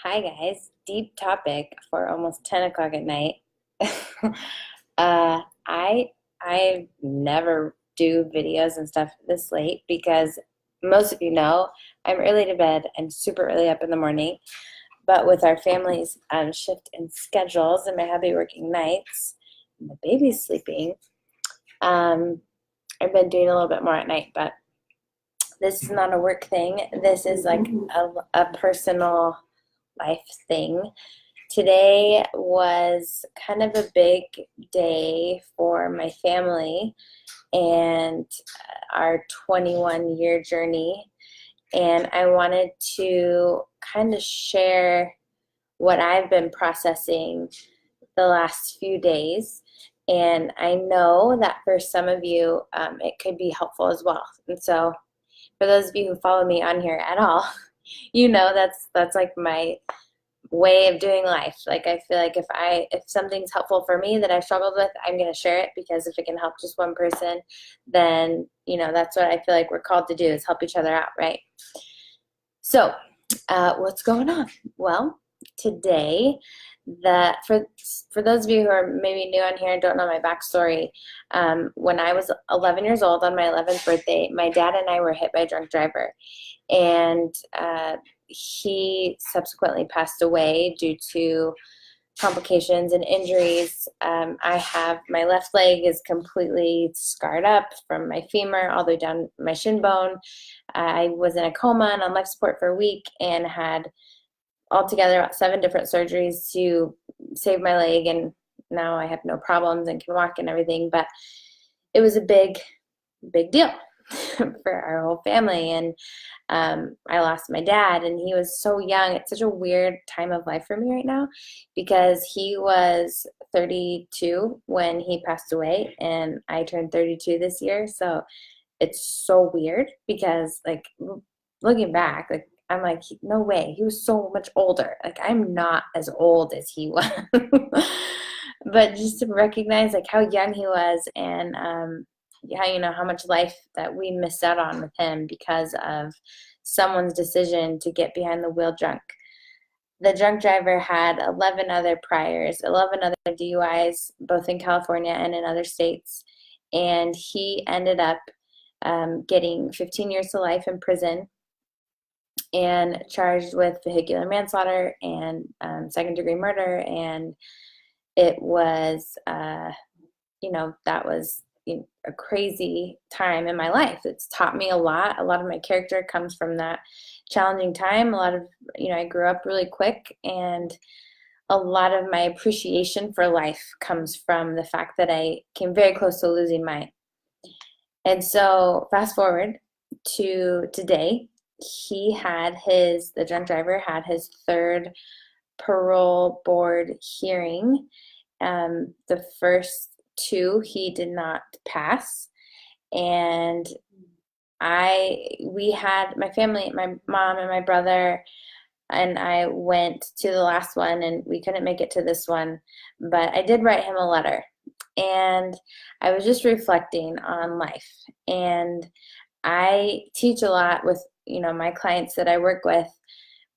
Hi guys, deep topic for almost 10 o'clock at night. uh, I never do videos and stuff this late because most of you know I'm early to bed and super early up in the morning. But with our family's shift in schedules and my hubby working nights and the baby's sleeping, um, I've been doing a little bit more at night. But this is not a work thing. This is like a personal life thing. Today was kind of a big day for my family and our 21-year journey. And I wanted to kind of share what I've been processing the last few days. And I know that for some of you, it could be helpful as well. And so, for those of you who follow me on here at all, you know that's like my way of doing life. Like I feel like if something's helpful for me that I've struggled with, I'm going to share it because if it can help just one person, then that's what I feel like we're called to do is help each other out, right? So, what's going on? Well, today, for those of you who are maybe new on here and don't know my backstory, when I was 11 years old on my 11th birthday, my dad and I were hit by a drunk driver, and he subsequently passed away due to complications and injuries. I have my left leg is completely scarred up from my femur all the way down my shin bone. I was in a coma and on life support for a week and had altogether about 7 different surgeries to save my leg, and now I have no problems and can walk and everything. But it was a big deal for our whole family. And I lost my dad, and he was so young. It's such a weird time of life for me right now because he was 32 when he passed away, and I turned 32 this year. So it's so weird because, like, looking back, like, I'm like, no way. He was so much older. Like, I'm not as old as he was. But just to recognize, like, how young he was and how much life that we missed out on with him because of someone's decision to get behind the wheel drunk. The drunk driver had 11 other priors, 11 other DUIs, both in California and in other states. And he ended up getting 15 years to life in prison and charged with vehicular manslaughter and second-degree murder. And it was, that was a crazy time in my life. It's taught me a lot. A lot of my character comes from that challenging time. A lot of, I grew up really quick, and a lot of my appreciation for life comes from the fact that I came very close to losing mine. And so fast forward to today, the drunk driver had his third parole board hearing. The first two he did not pass, and we had my family, my mom and my brother and I went to the last one, and we couldn't make it to this one, but I did write him a letter, and I was just reflecting on life. And I teach a lot with my clients that I work with.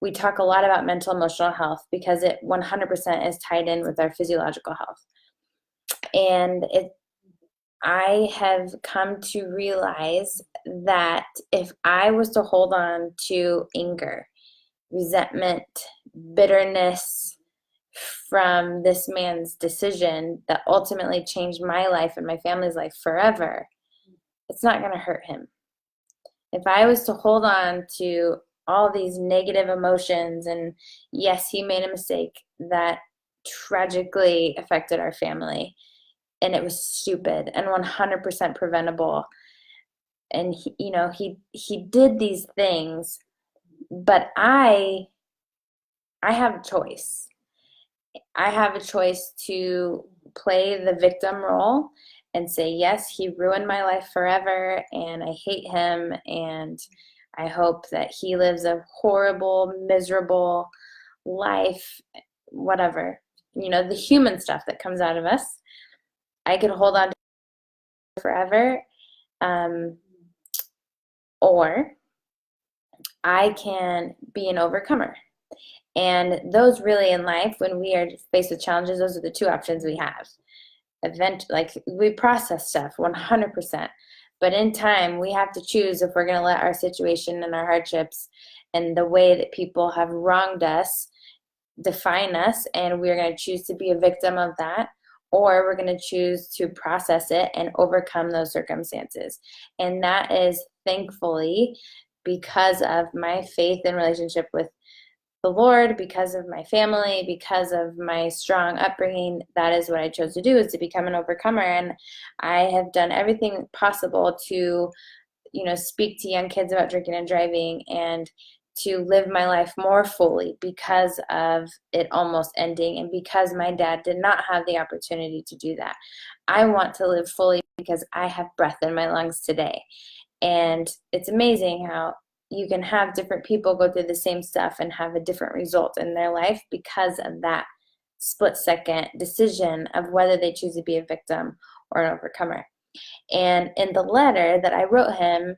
We talk a lot about mental emotional health because it 100% is tied in with our physiological health. And I have come to realize that if I was to hold on to anger, resentment, bitterness from this man's decision that ultimately changed my life and my family's life forever, it's not going to hurt him. If I was to hold on to all these negative emotions, and yes, he made a mistake that tragically affected our family, and it was stupid and 100% preventable. And he did these things, but I have a choice. I have a choice to play the victim role and say, yes, he ruined my life forever, and I hate him, and I hope that he lives a horrible, miserable life, whatever. The human stuff that comes out of us. I could hold on to forever, or I can be an overcomer. And those really in life, when we are faced with challenges, those are the two options we have. Like we process stuff 100%. But in time, we have to choose if we're going to let our situation and our hardships and the way that people have wronged us define us, and we're going to choose to be a victim of that, or we're going to choose to process it and overcome those circumstances. And that is thankfully because of my faith and relationship with the Lord, because of my family, because of my strong upbringing. That is what I chose to do, is to become an overcomer. And I have done everything possible to, speak to young kids about drinking and driving, and to live my life more fully because of it almost ending, and because my dad did not have the opportunity to do that. I want to live fully because I have breath in my lungs today. And it's amazing how you can have different people go through the same stuff and have a different result in their life because of that split second decision of whether they choose to be a victim or an overcomer. And in the letter that I wrote him,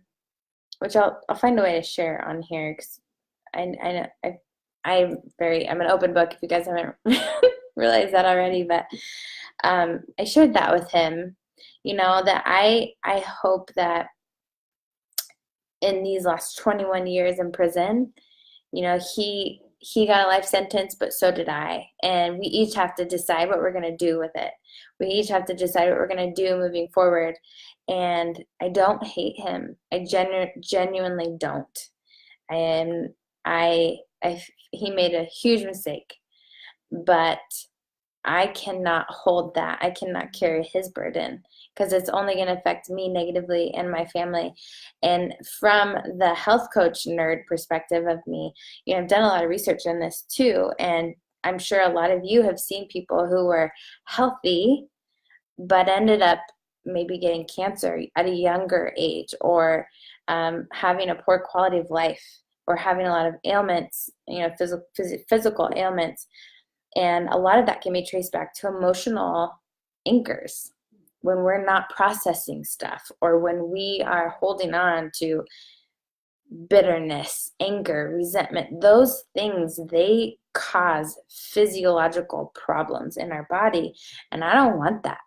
which I'll find a way to share on here, because I know I'm an open book if you guys haven't realized that already, but I shared that with him, that I hope that in these last 21 years in prison, he got a life sentence, but so did I. And we each have to decide what we're going to do with it. We each have to decide what we're going to do moving forward. And I don't hate him. I genuinely don't. And he made a huge mistake, but I cannot hold that. I cannot carry his burden, because it's only going to affect me negatively and my family. And from the health coach nerd perspective of me, I've done a lot of research on this too. And I'm sure a lot of you have seen people who were healthy, but ended up maybe getting cancer at a younger age, or having a poor quality of life, or having a lot of ailments, physical ailments. And a lot of that can be traced back to emotional anchors, when we're not processing stuff, or when we are holding on to bitterness, anger, resentment. Those things, they cause physiological problems in our body. And I don't want that.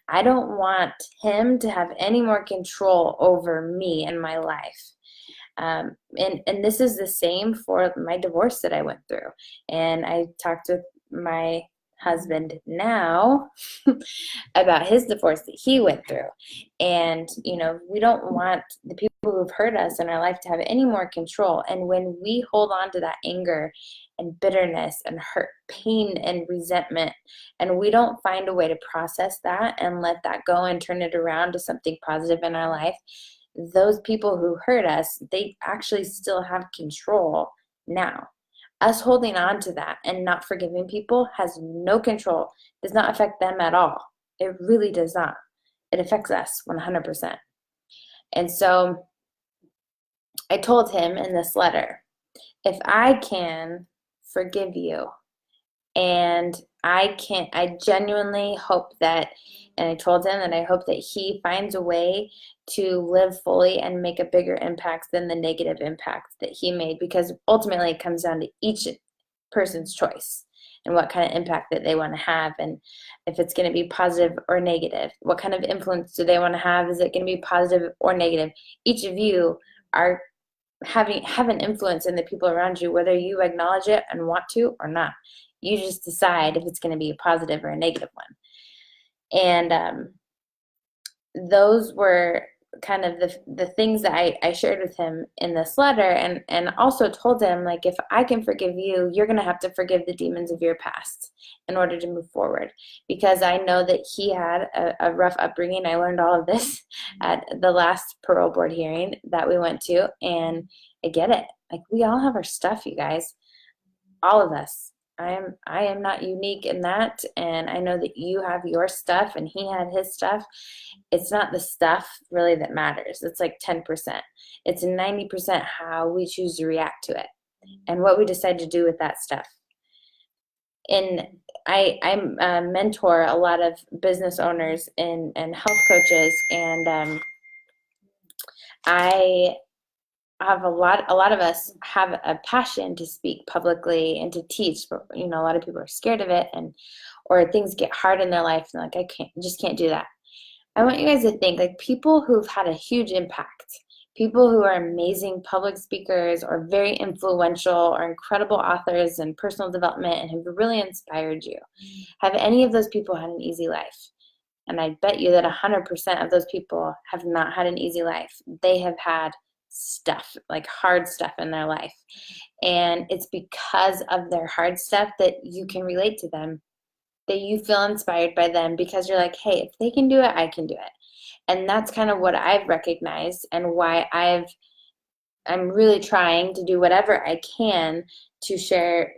I don't want him to have any more control over me and my life. And this is the same for my divorce that I went through. And I talked with my husband now about his divorce that he went through. And, we don't want the people who've hurt us in our life to have any more control. And when we hold on to that anger and bitterness and hurt, pain and resentment, and we don't find a way to process that and let that go and turn it around to something positive in our life, those people who hurt us, they actually still have control now. Us holding on to that and not forgiving people has no control, does not affect them at all. It really does not. It affects us 100%. And so I told him in this letter, if I can forgive you, and I genuinely hope that, and I told him that I hope that he finds a way to live fully and make a bigger impact than the negative impact that he made, because ultimately it comes down to each person's choice and what kind of impact that they want to have, and if it's going to be positive or negative. What kind of influence do they want to have? Is it going to be positive or negative? Each of you are have an influence in the people around you, whether you acknowledge it and want to or not. You just decide if it's going to be a positive or a negative one. And those were kind of the things that I shared with him in this letter, and also told him, like, if I can forgive you, you're going to have to forgive the demons of your past in order to move forward, because I know that he had a rough upbringing. I learned all of this at the last parole board hearing that we went to, and I get it. Like, we all have our stuff, you guys, all of us. I am not unique in that, and I know that you have your stuff and he had his stuff. It's not the stuff really that matters. It's like 10%. It's 90% how we choose to react to it and what we decide to do with that stuff. And I mentor a lot of business owners and health coaches, and I have a lot of us have a passion to speak publicly and to teach, but a lot of people are scared of it, and or things get hard in their life and they're like, just can't do that. I want you guys to think like people who've had a huge impact, people who are amazing public speakers or very influential or incredible authors in personal development and have really inspired you. Have any of those people had an easy life? And I bet you that 100% of those people have not had an easy life. They have had stuff, like hard stuff in their life. And it's because of their hard stuff that you can relate to them, that you feel inspired by them because you're like, hey, if they can do it, I can do it. And that's kind of what I've recognized and why I'm really trying to do whatever I can to share,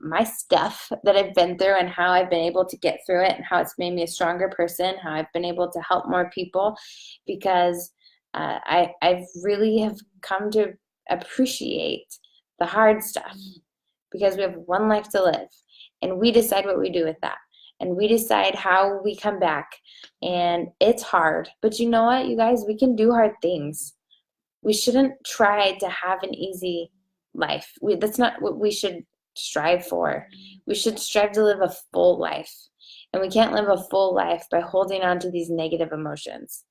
my stuff that I've been through and how I've been able to get through it and how it's made me a stronger person, how I've been able to help more people, because I've really have come to appreciate the hard stuff, because we have one life to live and we decide what we do with that. And we decide how we come back. And it's hard. But you know what, you guys? We can do hard things. We shouldn't try to have an easy life. That's not what we should strive for. We should strive to live a full life. And we can't live a full life by holding on to these negative emotions.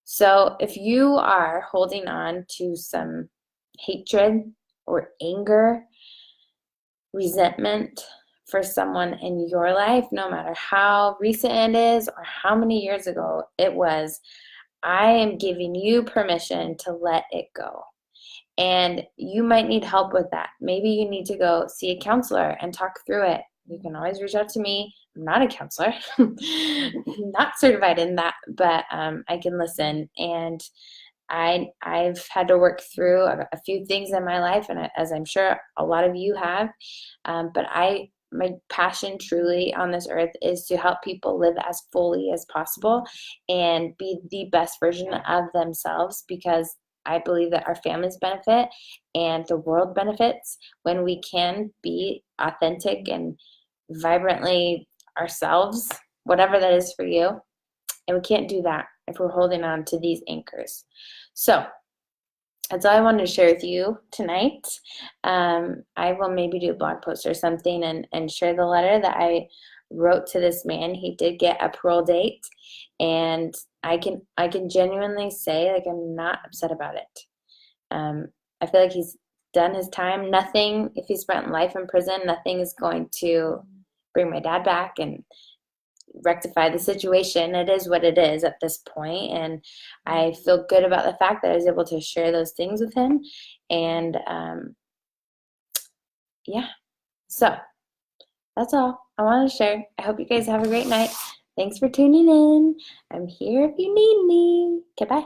So if you are holding on to some hatred or anger, resentment for someone in your life, no matter how recent it is or how many years ago it was, I am giving you permission to let it go. And you might need help with that. Maybe you need to go see a counselor and talk through it. You can always reach out to me. I'm not a counselor, not certified in that, but I can listen. And I've had to work through a few things in my life, and as I'm sure a lot of you have. But my passion truly on this earth is to help people live as fully as possible and be the best version of themselves, because I believe that our families benefit and the world benefits when we can be authentic and vibrantly ourselves, whatever that is for you. And we can't do that if we're holding on to these anchors. So that's all I wanted to share with you tonight. I will maybe do a blog post or something and share the letter that I wrote to this man. He did get a parole date, and I can genuinely say, like, I'm not upset about it. I feel like he's done his time. Nothing, if he spent life in prison, nothing is going to bring my dad back and rectify the situation. It is what it is at this point, and I feel good about the fact that I was able to share those things with him. And yeah, so that's all I wanted to share. I hope you guys have a great night. Thanks for tuning in. I'm here if you need me. Goodbye.